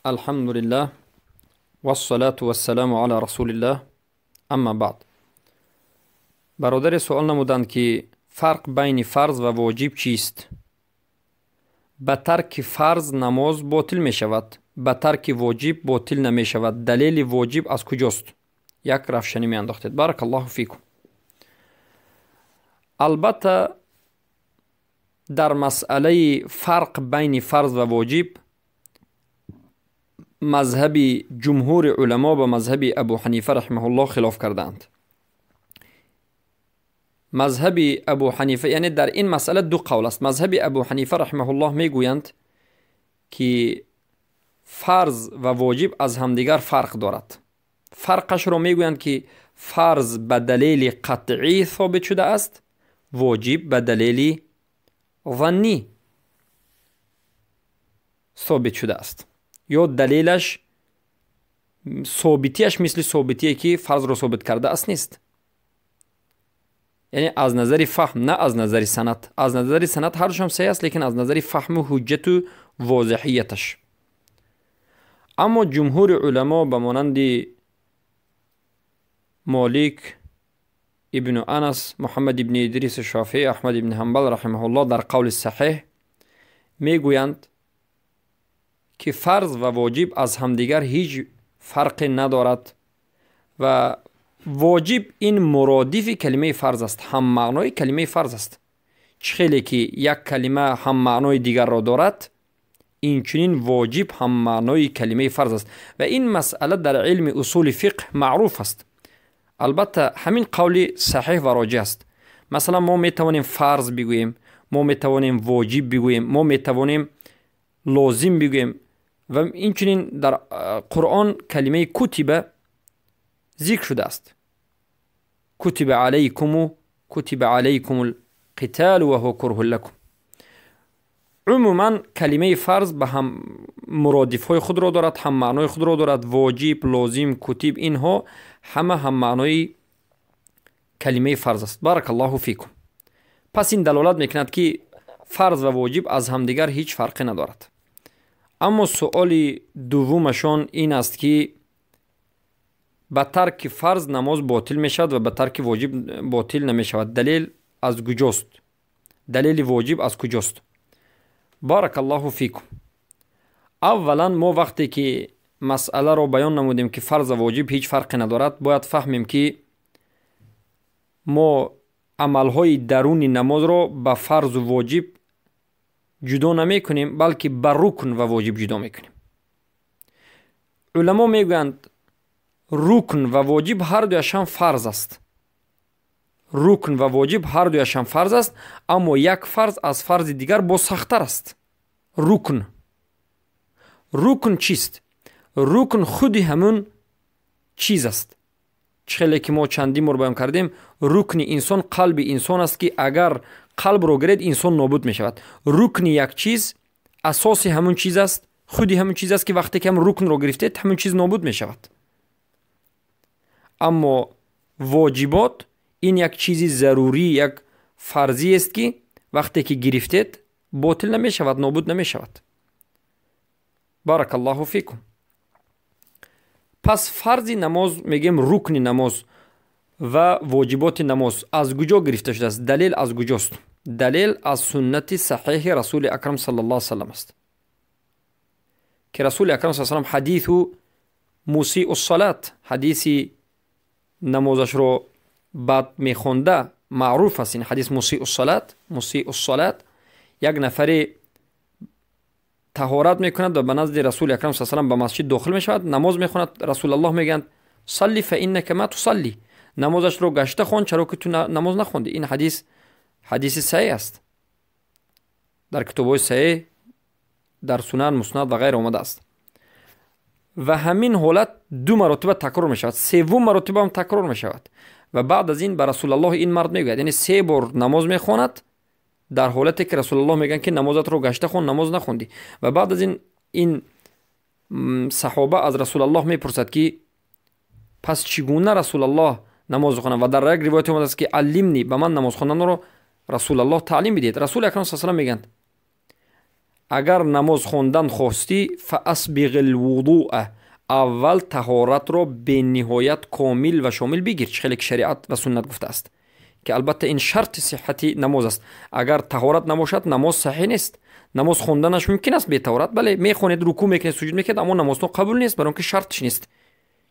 الحمد لله والصلاة والسلام على رسول الله اما بعد. برادر سوال نمودند که فرق بین فرض و واجب چیست؟ به ترک فرض نماز باطل می شود، به ترک واجب باطل نمی شود. دلیل واجب از کجاست؟ یک روشنی می انداختید. بارک الله فیکم. البته در مسئله فرق بین فرض و واجب مذهب جمهور علما با مذهب ابو حنیفه رحمه الله خلاف کردند. مذهب ابو حنیفه یعنی در این مسئله دو قول است. مذهب ابو حنیفه رحمه الله میگویند که فرض و واجب از همدیگر فرق دارد. فرقش را میگویند که فرض به دلیل قطعی ثابت شده است، واجب به دلیل ظنی ثابت شده است، یا دلیلش ثابتیش مثل ثابتیه که فرض را ثابت کرده است نیست. یعنی از نظر فهم، نه از نظر سند. از نظر سند هر دوشم صحیح است، لیکن از نظر فهم و حجت و واضحیتش. اما جمهور علما به مانند مالک، ابن انس، محمد ابن ادریس شافعی، احمد ابن حنبل رحمه الله در قول صحیح میگویند که فرض و واجب از همدیگر هیچ فرق ندارد و واجب این مرادف کلمه فرض است، هم معنای کلمه فرض است. چخیلی که یک کلمه هم معنای دیگر را دارد، این چنین واجب هم معنای کلمه فرض است و این مسئله در علم اصول فقه معروف است. البته همین قول صحیح و راجح است. مثلا ما میتوانیم فرض بگوییم، ما میتوانیم واجب بگوییم، ما میتوانیم لازم بگوییم و این چنین در قرآن کلمه کتب ذکر شده است. کتب علیکم القتال و هو کره لکم. عموما کلمه فرض به هم مرادف های خود را دارد، هم معنای خود را دارد. واجب، لازم، کتب اینها همه هم معنای کلمه فرض است. بارک الله فیکم. پس این دلالت میکند که فرض و واجب از همدیگر هیچ فرقی ندارد. اما سؤال دومشان این است که به ترک فرض نماز باطل می شود و به ترک واجب باطل نمی شود. دلیل از کجاست؟ دلیل واجب از کجاست؟ بارک الله فیکم. اولا ما وقتی که مسئله را بیان نمودیم که فرض و واجب هیچ فرقی ندارد، باید فهمیم که ما عملهای درون نماز را به فرض و واجب جدا نمی کنیم، بلکه به رکن و واجب جدا می کنیم. علما می گویند رکن و واجب هر دویشان فرض است. رکن و واجب هر دویشان فرض است، اما یک فرض از فرض دیگر با سخت‌تر است. رکن چیست؟ رکن خودی همون چیز است. خیلی که ما چندی بار بیان کردیم، رکن انسان قلب انسان است که اگر قلب رو گرفت انسان نابود می شود. رکن یک چیز اساسی همون چیز است، خودی همون چیز است که وقتی که هم رکن رو گرفته همون چیز نابود می شود. اما واجبات این یک چیزی ضروری، یک فرضی است که وقتی که گرفتید باطل نمی شود، نابود نمی شود. بارک الله فیکم. پس فرض نماز میگیم رکن نماز و واجبات نماز از کجا گرفته شده است؟ دلیل از کجاست؟ دلیل از سنت صحیح رسول اکرم صلی الله علیه و سلم است که رسول اکرم صلی الله علیه و سلم حدیث مسیء الصلاة، حدیثی نمازش رو بعد میخونده معروف است. این حدیث مسیء الصلاة، یک نفر طهارت میکند و به نزد رسول اکرم صلی الله علیه و سلم به مسجد داخل میشود، نماز میخواند. رسول الله میگند صلی فانک ما تصلی، نمازش رو گشته خوان چرا که تو نماز نخوندی. این حدیث صحیح است، در کتاب‌های صحیح، در سنن، مسند و غیر آمده است و همین حالت دو مرتبه تکرار میشود، سوم مرتبه هم تکرار میشود و بعد از این به رسول الله این مرد میگوید، یعنی 3 بار نماز میخواند در حالتی که رسول الله میگن که نمازت رو گشته خون، نماز نخوندی. و بعد از این صحابه از رسول الله میپرسد که پس چگونه رسول الله نماز خوانند؟ و در یک روایت اومده است که علمنی، به من نماز خواندن رو رسول الله تعلیم بدید. رسول اکرم صلی الله علیه و سلم میگن اگر نماز خوندن خواستی فاسبغ الوضوء، اول طهارت را به نهایت کامل و شامل بگیر. خیلی که شریعت و سنت گفته است که البته این شرط صحتی نماز است. اگر طهارت نباشد نماز صحیح نیست. نماز خوندنش ممکن است به طهارت، بله میخونید، رکوع میکنید، سجود میکنید، اما نماز قبول نیست، برای اینکه شرطش نیست.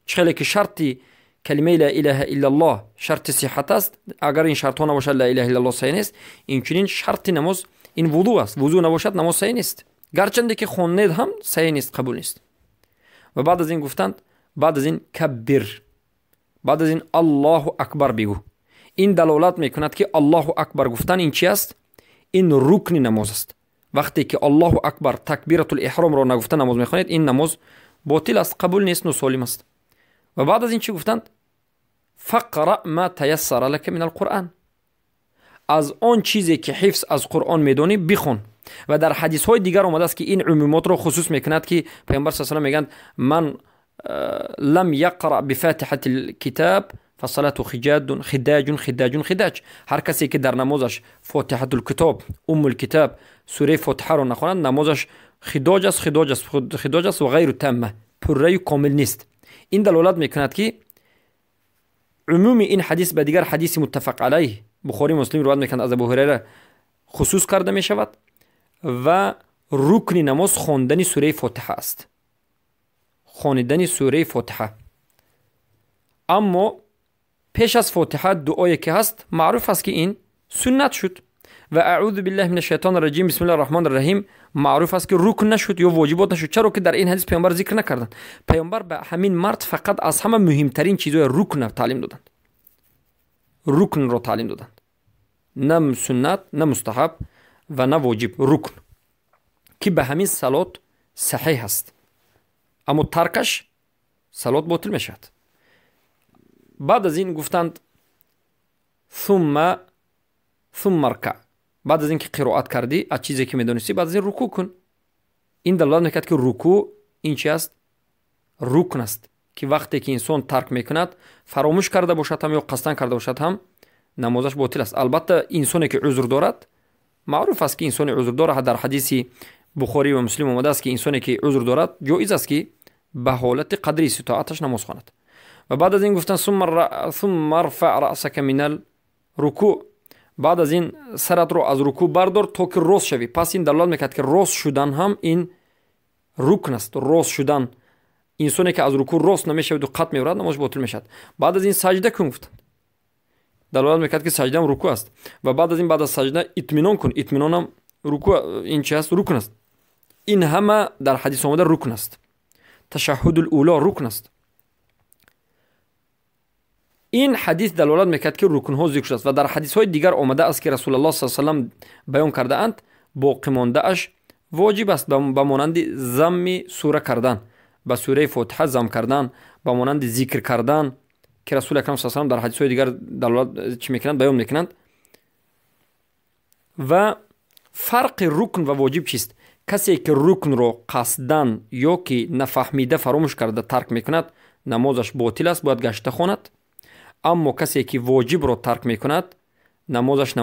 خیلی که شرطی کلمه لا اله الا الله شرط صحت است، اگر این شرط ها نباشد لا اله الا الله صحیح نیست. این چنین شرط نماز این وضو است. وضو نباشد نماز صحیح نیست، گرچنده که خوندید هم صحیح نیست، قبول نیست. و بعد از این گفتند، بعد از این کبر، بعد از این الله اکبر بگو. این دلالت میکند که الله اکبر گفتن این چی است؟ این رکن نماز است. وقتی که الله اکبر تکبیرت الاحرام را نگفته نماز میخوانید، این نماز باطل است، قبول نیست، ناسالم است. و بعد از این چی گفتند؟ فقرأ ما تیسر لك من القرآن، از آن چیزی که حفظ از قرآن میدونی بخون. و در حدیث های دیگر آمده است که این عمومات را خصوص میکند که پیامبر صلی الله علیه و آله میگند من لم یقرأ بفاتحه الكتاب فصلاته خداج. هر کسی که در نمازش فاتحه الکتاب ام الکتاب سوره فاتحه را نخواند، نمازش خداج است و غیر تامه، پره و کامل نیست. این دلالت میکند که عموم این حدیث به دیگر حدیث متفق علیه بخاری مسلم روایت میکنند از ابو هریره خصوص کرده می شود و رکن نماز خواندن سوره فاتحه است. خواندن سوره فاتحه. اما پیش از فاتحه دعایی که هست معروف است که این سنت شد. و اعوذ بالله من الشیطان الرجیم بسم الله الرحمن الرحیم معروف است که رکن نشد یا واجبات نشد. چرا که در این حدیث پیامبر ذکر نکردند. پیامبر به همین مرد فقط از همه مهمترین چیزهای رکن تعلیم دادند. رکن را تعلیم دادند، نه سنت، نه مستحب و نه واجب، رکن که به همین صلات صحیح است، اما ترکش صلات باطل میشد. بعد از این گفتند ثم ارکع، بعد از این که قرائت کردی از چیزی که میدونستی بعد از این رکوع کن. این دلالت میکرد که رکوع این چی است؟ رکن است که وقتی که انسان ترک میکند، فراموش کرده باشد هم یا قصدن کرده باشد هم، نمازش باطل است. البته انسانی که عذر دارد، معروف است که انسان عذر دارد، در حدیث بخاری و مسلم آمده است که انسانی که عذر دارد جایز است که به حالت قدر استطاعتش نماز خواند. و بعد از این گفتن ثم ارفع رأسك من الرکوع، بعد از این سرت رو از رکوع بردار تا که راست شوی. پس این دلالت میکرد که راست شدن هم این رکن است. راست شدن، انسانی که از رکوع راست نمیشود و قط میورد نماز باطل میشد. بعد از این سجده کن، گفتند دلالت میکرد که سجده هم رکوع است. و بعد از این بعد از سجده اطمینان کن، اطمینان هم رکوع، این چی است؟ رکن است. این همه در حدیث آمده رکن است. تشهد الاولی رکن است. این حدیث دلالت میکرد که رکن ها ذکر شده است. و در حدیث های دیگر آمده است که رسول الله صلی الله علیه و آله بیان کرده اند باقی مانده اش واجب است، به مانند ضم سوره کردن، به سوره فاتحه ضم کردن، به مانند ذکر کردن که رسول اکرم صلی الله علیه و آله در حدیث های دیگر دلالت چی میکنند؟ بیان میکنند. و فرق رکن و واجب چیست؟ کسی که رکن رو قصدن یا که نفهمیده فراموش کرده ترک میکند، نمازش باطل است، باید گشته خواند. اما کسی که واجب رو ترک میکند، نمازش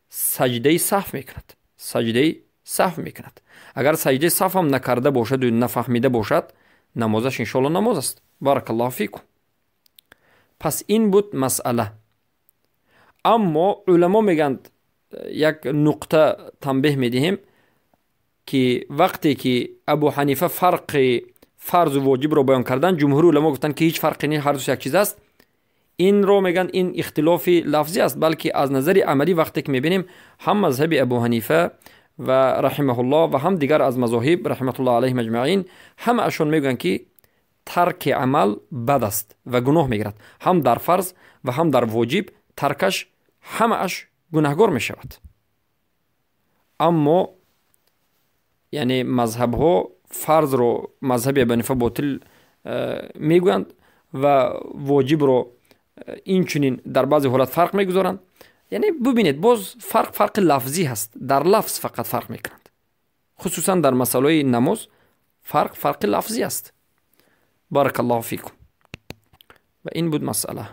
سجده سهو میکند. سجده سهو میکند. اگر سجده سهو هم نکرده باشد و نفهمیده باشد، نمازش انشاءالله نماز است. بارک الله فیکم. پس این بود مسئله. اما علما میگند یک نقطه تنبیه میدهیم که وقتی که ابو حنیفه فرق فرض و واجب رو بیان کردن، جمهور علما گفتن که هیچ فرقی نیست، هر دو یک چیز است. این رو میگن این اختلاف لفظی است، بلکه از نظر عملی وقتی که میبینیم هم مذهب ابو حنیفه و رحمه الله و هم دیگر از مذاهب رحمت الله علیهم اجمعین، همه اشون میگن که ترک عمل بد است و گناه میگیرد. هم در فرض و هم در واجب ترکش همه اش گناهگار میشود. اما یعنی مذهب ها فرض رو مذهب ابو حنیفه باطل میگویند و واجب رو این چنین در بعضی حالات فرق میگذارند. یعنی ببینید باز فرق لفظی هست، در لفظ فقط فرق میکنند، خصوصا در مسائل نماز فرق لفظی است. بارک الله فیکم. و این بود مسئله.